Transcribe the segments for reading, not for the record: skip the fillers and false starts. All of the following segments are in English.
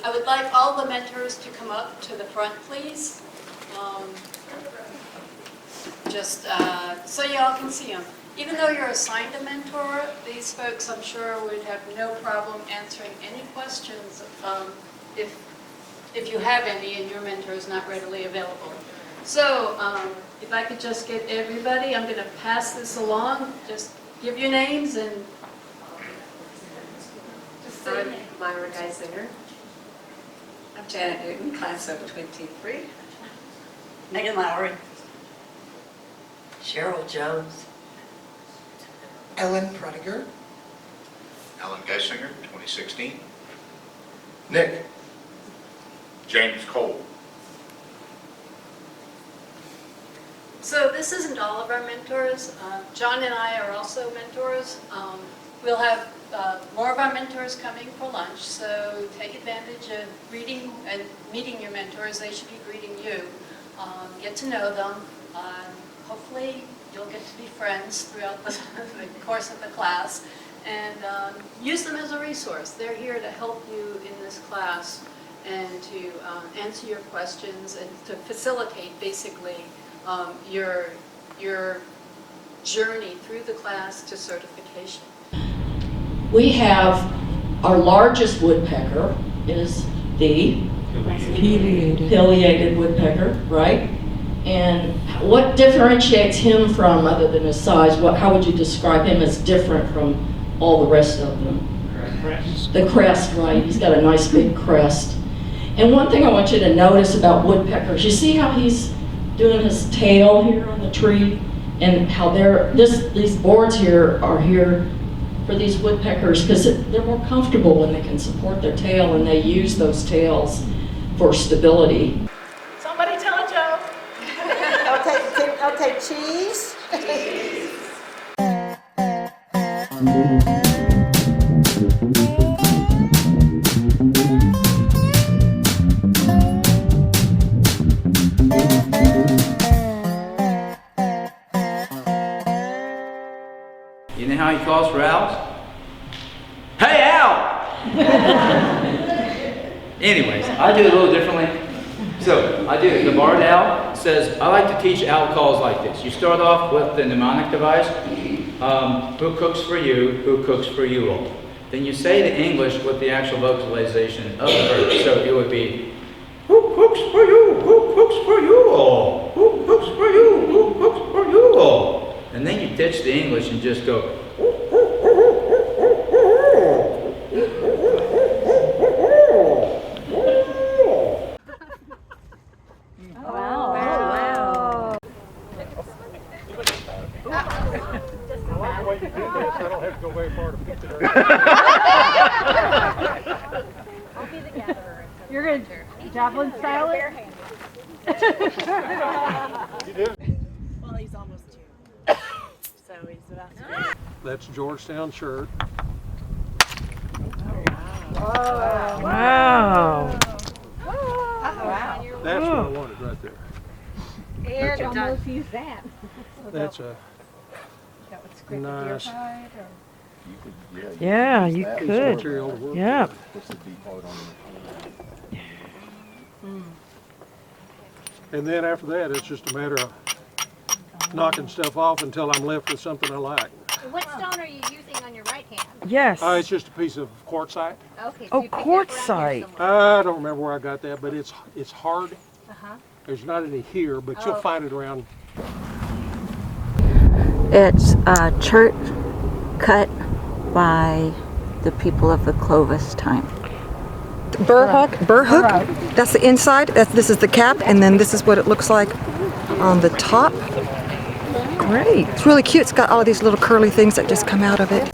I would like all the mentors to come up to the front, please. Just so y'all can see them. Even though you're assigned a mentor, these folks, I'm sure, would have no problem answering any questions if you have any and your mentor is not readily available. So if I could just get everybody, I'm going to pass this along. Just give your names and just say your name. Myra Geisinger. I'm Janet Newton, class of 23. Megan Lowry. Cheryl Jones. Ellen Prediger. Alan Geisinger, 2016. Nick. James Cole. So this isn't all of our mentors. John and I are also mentors. We'll have more of our mentors coming for lunch, so take advantage of reading and meeting your mentors. They should be greeting you. Get to know them. Hopefully you'll get to be friends throughout the course of the class, and use them as a resource. They're here to help you in this class and to answer your questions and to facilitate basically your journey through the class to certification. We have our largest woodpecker is the pileated woodpecker, right? And what differentiates him from, other than his size, how would you describe him as different from all the rest of them? Crest. The crest, right? He's got a nice big crest. And one thing I want you to notice about woodpeckers, you see how he's doing his tail here on the tree, and how these boards here are here for these woodpeckers because they're more comfortable when they can support their tail, and they use those tails for stability. Somebody tell a joke. Okay, cheese. You know how he calls for owls? Hey, owl! Anyways, I do it a little differently. So, the barred owl says, I like to teach owl calls like this. You start off with the mnemonic device, who cooks for you, who cooks for you all. Then you say the English with the actual vocalization of the verb. So it would be, who cooks for you, who cooks for you all, who cooks for you, who cooks for you all. And then you ditch the English and just go, You're going to javelin style it? Well, he's almost 2. So he's about to. That's Georgetown shirt. Wow. Wow. That's what I wanted right there. And almost use that. That's a nice Yeah, you could. material to work Yeah. with. And then after that, it's just a matter of knocking stuff off until I'm left with something I like. What stone are you using on your right hand? Yes. It's just a piece of quartzite. Okay. Oh, quartzite. I don't remember where I got that, but it's hard. Uh-huh. There's not any here, but you'll find it around. It's a church cut by the people of the Clovis time. Burr hook. That's the inside. This is the cap, and then this is what it looks like on the top. Great. It's really cute. It's got all these little curly things that just come out of it.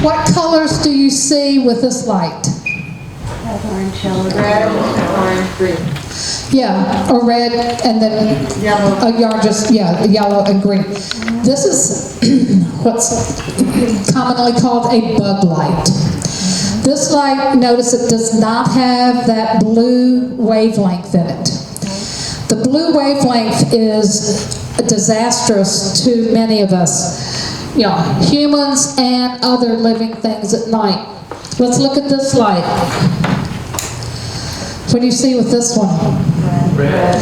What colors do you see with this light? Orange, yellow, red, orange, green. Yeah, a red and then Yellow. Yellow and green. This is what's commonly called a bug light. This light, notice it does not have that blue wavelength in it. The blue wavelength is disastrous to many of us, you know, humans and other living things at night. Let's look at this light. What do you see with this one? Red.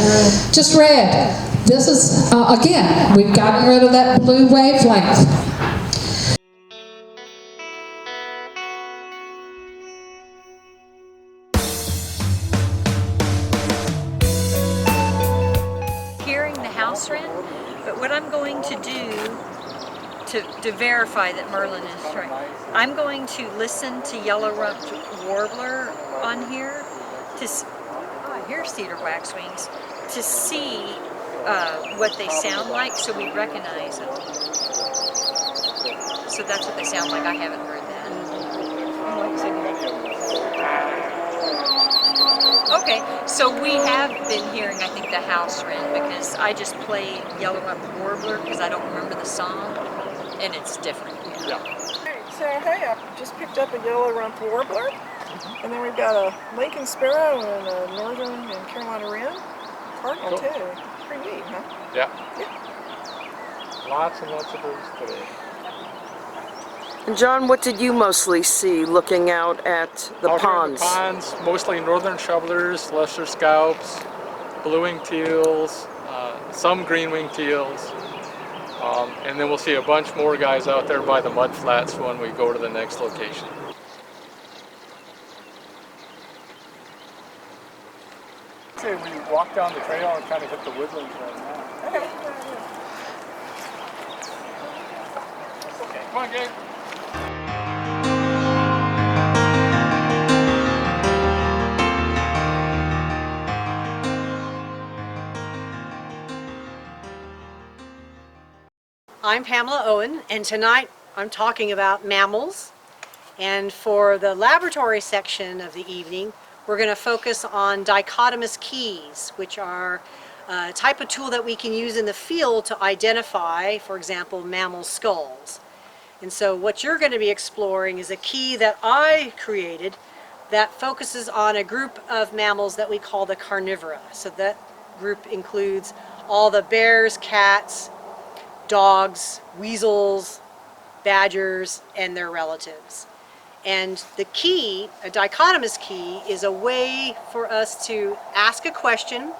Just red. This is, again, we've gotten rid of that blue wavelength. Hearing the house wren, but what I'm going to do to verify that Merlin is right, I'm going to listen to yellow-rumped warbler on here to, I hear cedar waxwings, to see what they sound like so we recognize them. So that's what they sound like. I haven't heard that. Okay, so we have been hearing, I think, the house wren because I just played yellow-rumped warbler because I don't remember the song, and it's different. Yeah. Okay, so hey, I just picked up a yellow-rumped warbler, and then we've got a Lincoln sparrow and a northern and Carolina wren, cardinal too. Pretty neat, huh? Yeah. Yeah. Lots and lots of birds today. And John, what did you mostly see looking out at the ponds? The ponds, mostly northern shovelers, lesser scalps, blue-winged teals, some green-winged teals. And then we'll see a bunch more guys out there by the mud flats when we go to the next location. Say we walk down the trail and kind of hit the woodlands right now. Okay. Okay, come on, Gabe. I'm Pamela Owen, and tonight I'm talking about mammals. And for the laboratory section of the evening, we're going to focus on dichotomous keys, which are a type of tool that we can use in the field to identify, for example, mammal skulls. And so what you're going to be exploring is a key that I created that focuses on a group of mammals that we call the carnivora. So that group includes all the bears, cats, dogs, weasels, badgers, and their relatives. And the key, a dichotomous key, is a way for us to ask a question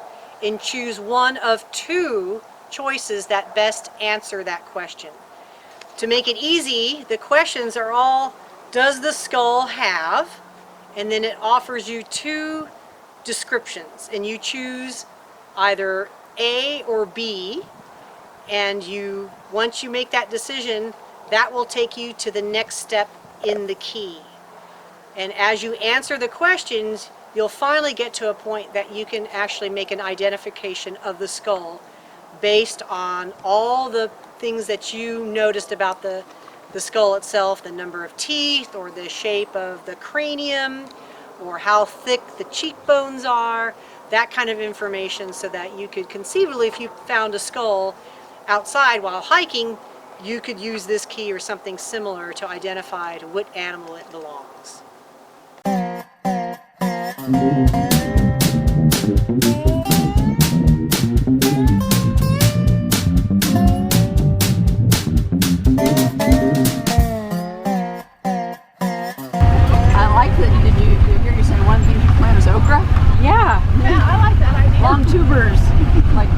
and choose one of two choices that best answer that question. To make it easy, the questions are all, does the skull have? And then it offers you two descriptions, and you choose either A or B. And once you make that decision, that will take you to the next step in the key. And as you answer the questions, you'll finally get to a point that you can actually make an identification of the skull based on all the things that you noticed about the skull itself, the number of teeth, or the shape of the cranium, or how thick the cheekbones are, that kind of information, so that you could conceivably, if you found a skull outside while hiking, you could use this key or something similar to identify to what animal it belongs. I like that. Did you hear you say one thing you plant is okra? Yeah, I like that idea. Long tubers. Like,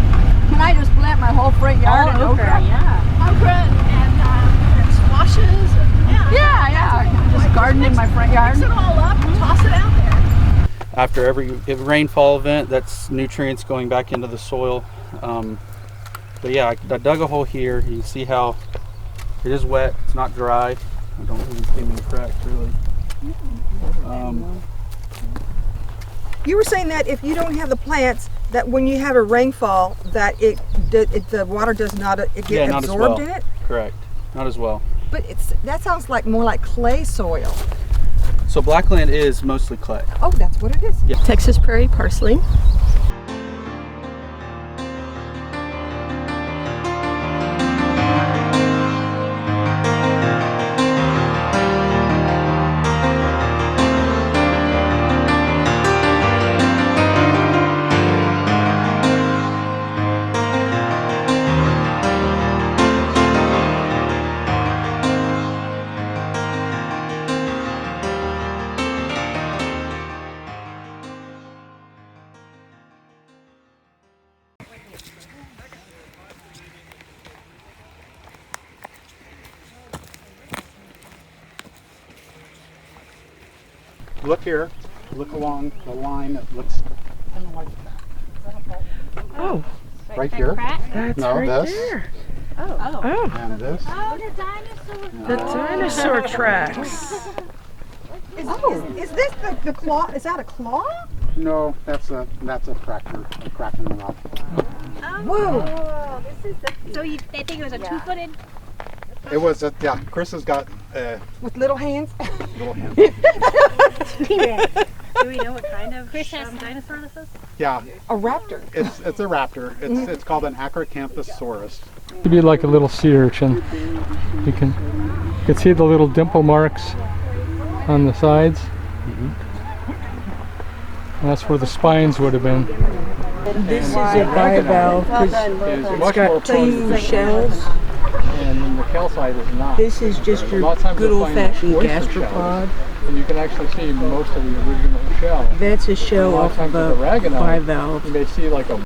can I just plant my whole front yard in okra? Yeah. Okra and squashes. And, Yeah. Just garden in my front yard. Mix it all up, toss it out there. After every rainfall event, that's nutrients going back into the soil. But yeah, I dug a hole here. You can see how it is wet. It's not dry. I don't even see any cracks really. You were saying that if you don't have the plants, that when you have a rainfall, that the water does not get not absorbed as well. in it. Correct. Not as well. But that sounds like more like clay soil. So blackland is mostly clay. Oh, that's what it is. Yeah. Texas prairie parsley. Look here. Look along the line that looks kind of like that. Oh. Right here. That's No, right this. there. Oh. And this. Oh, the dinosaur. The dinosaur tracks. Is this the claw? Is that a claw? No, that's a fracture, a crack in the rock. Whoa. This is the. So they think it was a two-footed. It was a, yeah, Chris has got With little hands? little hands. Do we know what kind of dinosaur this is? Yeah. A raptor. It's a raptor. It's called an Acrocanthosaurus. It'd be like a little sea urchin. You can see the little dimple marks on the sides. And that's where the spines would have been. This is a bivalve because it's got two shells. And then the calcite is not. This is just your good old-fashioned gastropod. And you can actually see most of the original shell. That's a shell off of a bivalve. You may see like a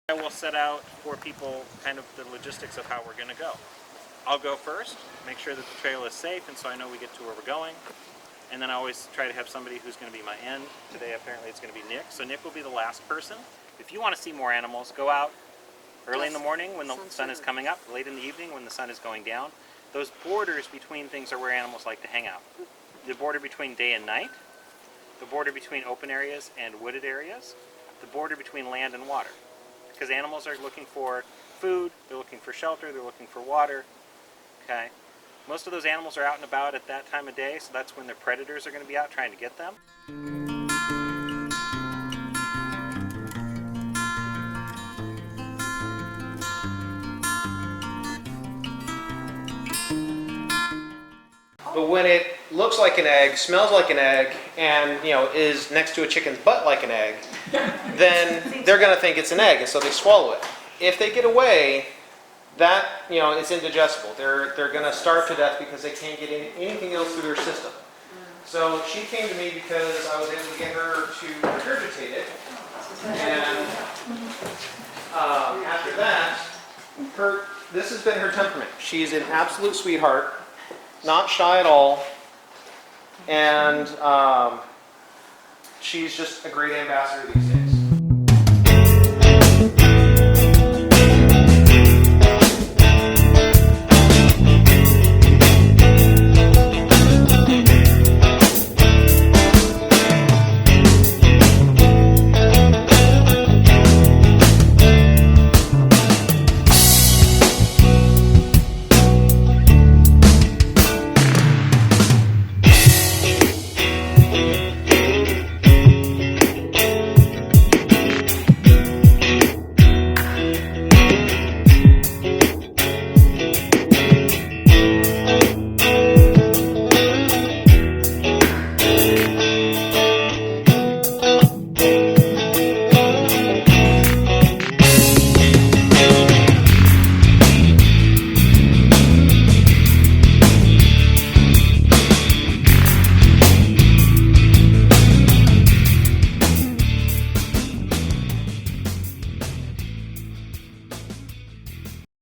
I will set out for people kind of the logistics of how we're going to go. I'll go first, make sure that the trail is safe, and so I know we get to where we're going. And then I always try to have somebody who's going to be my end. Today apparently it's going to be Nick, so Nick will be the last person. If you want to see more animals, go out early in the morning when the sun is coming up, late in the evening when the sun is going down. Those borders between things are where animals like to hang out. The border between day and night, the border between open areas and wooded areas, the border between land and water. Because animals are looking for food, they're looking for shelter, they're looking for water. Okay. Most of those animals are out and about at that time of day, so that's when their predators are going to be out trying to get them. But when it looks like an egg, smells like an egg, and is next to a chicken's butt like an egg, then they're going to think it's an egg, and so they swallow it. If they get away, that it's indigestible. They're going to starve to death because they can't get anything else through their system. So she came to me because I was able to get her to regurgitate it, and after that, this has been her temperament. She's an absolute sweetheart. Not shy at all, and she's just a great ambassador these days.